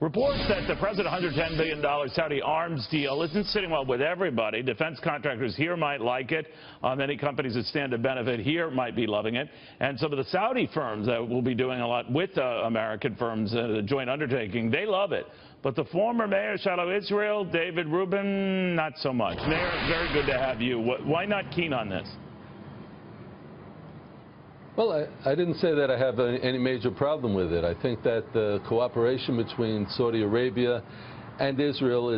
Reports that the President's $110 billion Saudi arms deal isn't sitting well with everybody. Defense contractors here might like it. Many companies that stand to benefit here might be loving it. And some of the Saudi firms that will be doing a lot with American firms, the joint undertaking, they love it. But the former mayor of Shiloh, Israel, David Rubin, not so much. Mayor, very good to have you. Why not keen on this? Well, I didn't say that I have any major problem with it. I think that the cooperation between Saudi Arabia and Israel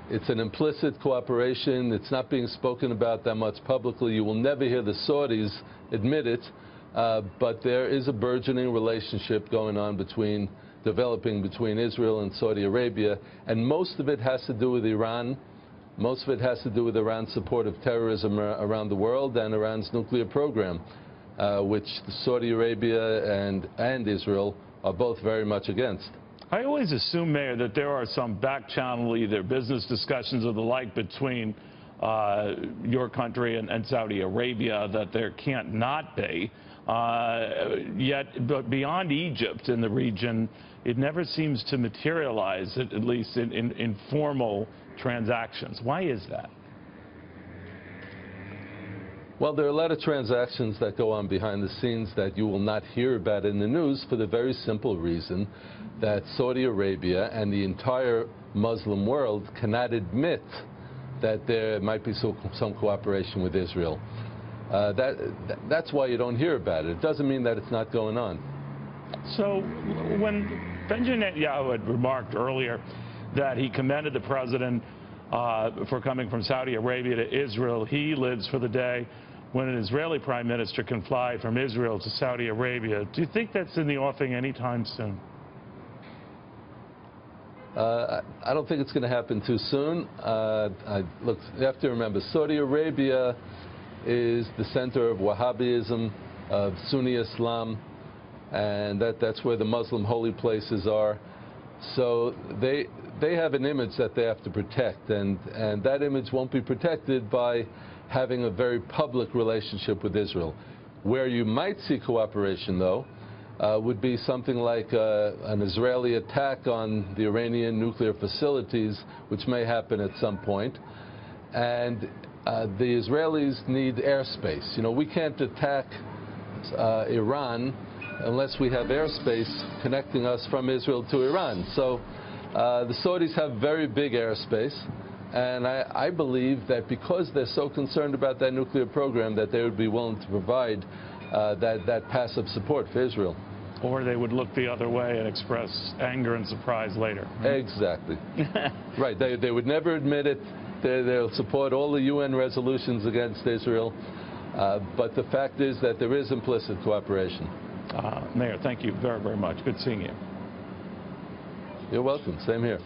it's an implicit cooperation. It's not being spoken about that much publicly. You will never hear the Saudis admit it, but there is a burgeoning relationship going on developing between Israel and Saudi Arabia, and most of it has to do with Iran. Most of it has to do with Iran's support of terrorism around the world and Iran's nuclear program, which Saudi Arabia and Israel are both very much against. I always assume, Mayor, that there are some back-channel, either business discussions or the like between your country and Saudi Arabia, that there can't not be. But beyond Egypt in the region, it never seems to materialize, at least in formal transactions. Why is that? Well, there are a lot of transactions that go on behind the scenes that you will not hear about in the news for the very simple reason that Saudi Arabia and the entire Muslim world cannot admit that there might be some cooperation with Israel. That's why you don't hear about it. It doesn't mean that it's not going on. So when Benjamin Netanyahu had remarked earlier that he commended the president for coming from Saudi Arabia to Israel, he lives for the day when an Israeli prime minister can fly from Israel to Saudi Arabia. Do you think that's in the offing anytime soon? I don't think it's going to happen too soon. Look, you have to remember, Saudi Arabia is the center of Wahhabism, of Sunni Islam, and that's where the Muslim holy places are. So they have an image that they have to protect, and that image won't be protected by having a very public relationship with Israel. Where you might see cooperation, though, would be something like an Israeli attack on the Iranian nuclear facilities, which may happen at some point. And the Israelis need airspace. You know, we can't attack Iran unless we have airspace connecting us from Israel to Iran. So the Saudis have very big airspace, and I believe that because they're so concerned about that nuclear program, that they would be willing to provide that passive support for Israel. Or they would look the other way and express anger and surprise later. Right? Exactly. Right. They would never admit it. They'll support all the UN resolutions against Israel. But the fact is that there is implicit cooperation. Mayor, thank you very, very much. Good seeing you. You're welcome. Same here.